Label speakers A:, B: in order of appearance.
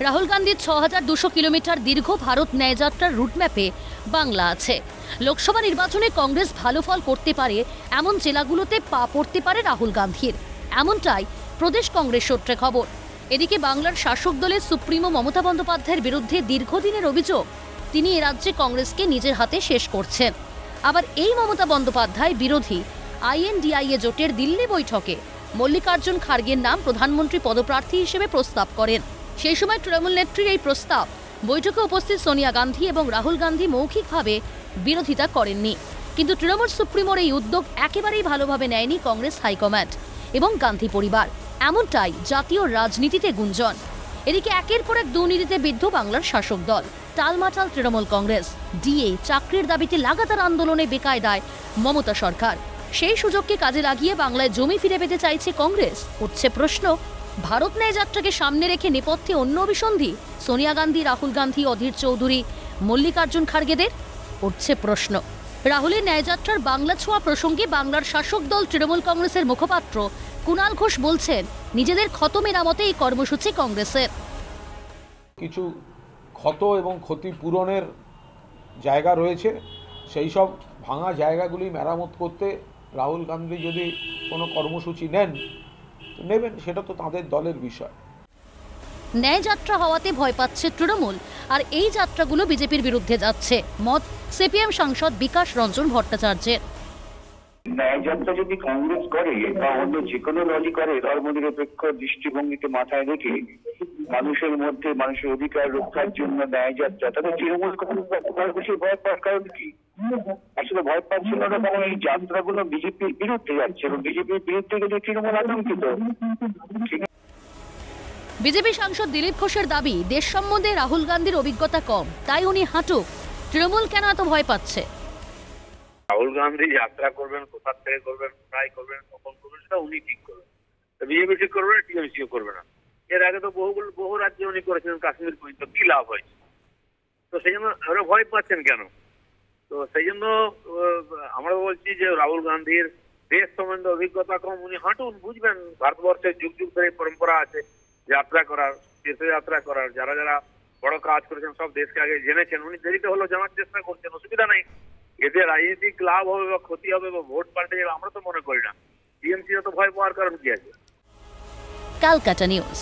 A: রাহুল গান্ধীর ৬,২০০ কিলোমিটার দীর্ঘ ভারত ন্যায়যাত্রার রুটম্যাপে বাংলা আছে। লোকসভা নির্বাচনে কংগ্রেস ভালো ফল করতে পারে এমন জেলাগুলোতে পা পড়তে পারে রাহুল গান্ধীর, এমনটাই প্রদেশ কংগ্রেস সূত্রে খবর। এদিকে বাংলার শাসক দলের সুপ্রিমো মমতা বন্দ্যোপাধ্যায়ের বিরুদ্ধে দীর্ঘদিনের অভিযোগ তিনি এ রাজ্যে কংগ্রেসকে নিজের হাতে শেষ করছেন। আবার এই মমতা বন্দ্যোপাধ্যায় বিরোধী INDIA জোটের দিল্লি বৈঠকে মল্লিকার্জুন খার্গের নাম প্রধানমন্ত্রী পদপ্রার্থী হিসেবে প্রস্তাব করেন। সেই সময় তৃণমূল নেত্রীর এই প্রস্তাব বৈঠকে উপস্থিত সোনিয়া গান্ধী এবং রাহুল গান্ধী মৌখিকভাবে বিরোধিতা করেননি। কিন্তু তৃণমূল সুপ্রিমোর এই উদ্যোগ একেবারেই ভালোভাবে নেয়নি কংগ্রেস হাইকমান্ড এবং গান্ধী পরিবার, এমনটাই জাতীয় রাজনীতিতে গুঞ্জন। এদিকে একের পর এক দুর্নীতিতে বিদ্ধ বাংলার শাসক দল। টালমাটাল তৃণমূল কংগ্রেস, ডিএ চাকরির দাবিতে লাগাতার আন্দোলনে বেকায়দায় মমতা সরকার। সেই সুযোগকে কাজে লাগিয়ে বাংলায় জমি ফিরে পেতে চাইছে কংগ্রেস। উঠছে প্রশ্ন, ভারত ন্যায়যাত্রাকে সামনে রেখে নেপথ্যে অন্য অভিসন্ধি সোনিয়া গান্ধী, রাহুল গান্ধী, অধীর চৌধুরী, মল্লিকার্জুন খার্গেদের? উঠছে প্রশ্ন। রাহুলের ন্যায়যাত্রার বাংলা ছোঁয়া প্রসঙ্গে বাংলার শাসক দল তৃণমূল কংগ্রেসের মুখপাত্র কুণাল ঘোষ বলছেন, নিজেদের ক্ষত মেরামতে এই কর্মসূচি কংগ্রেসের।
B: কিছু ক্ষত এবং ক্ষতি পূরণের জায়গা রয়েছে, সেই সব ভাঙা জায়গাগুলি মেরামত করতে রাহুল গান্ধী যদি কোনো কর্মসূচি নেবেন, সেটা তো তাদের দলের বিষয়।
A: ন্যায়যাত্রা হওয়াতে ভয় পাচ্ছে তৃণমূল, আর এই যাত্রাগুলো বিজেপির বিরুদ্ধে যাচ্ছে, মত সিপিএম সাংসদ বিকাশ রঞ্জন ভট্টাচার্যের।
C: ন্যায়যাত্রা যদি কংগ্রেস করে বা অন্য যে কোনো দলই করে, ধর্মনিরপেক্ষ দৃষ্টিভঙ্গিকে মাথায় রেখে মানুষের মধ্যে মানুষের অধিকার রক্ষার জন্য ন্যায়যাত্রা, তাদের তৃণমূল কংগ্রেস বেশি ভয় পাওয়ার কারণ কি? আসলে ভয় পাচ্ছিল না, কারণ এই যাত্রাগুলো বিজেপির বিরুদ্ধে যাচ্ছে এবং বিজেপির বিরুদ্ধে গেলে তৃণমূল আতঙ্কিত।
A: বিজেপি সাংসদ দিলীপ ঘোষের দাবি, দেশ সম্বন্ধে রাহুল গান্ধীর অভিজ্ঞতা কম, তাই উনি হাঁটুক। তৃণমূল কেন এত ভয় পাচ্ছে?
D: রাহুল গান্ধী যাত্রা করবেন, কোথা থেকে করবেন, কোথায় করবেন, কখন করবেন, সেটা উনি ঠিক করবেন। বিজেপি ঠিক করবে না, টিএমসিও করবে না। এর আগে তো বহু রাজ্যে উনি করেছিলেন, কাশ্মীর পর্যন্ত, কি লাভ হয়েছে? তো সেই জন্য ওরা ভয় পাচ্ছেন কেন? তো সেই জন্য আমরা বলছি যে রাহুল গান্ধীর দেশ সম্বন্ধে অভিজ্ঞতা কম, উনি হাঁটুন, বুঝবেন ভারতবর্ষের যুগ যুগ ধরে পরম্পরা আছে যাত্রা করার, তীর্থযাত্রা করার। যারা যারা বড় কাজ করেছেন সব দেশকে আগে জেনেছেন, উনি দেরিতে হলেও জানার চেষ্টা করছেন, অসুবিধা নেই। এতে রাজনৈতিক লাভ হবে বা ক্ষতি হবে বা ভোট পাল্টে যাবে আমরা তো মনে করি না। টিএমসি তো ভয় পাওয়ার কারণ কি আছে?
A: ক্যালকাটা নিউজ।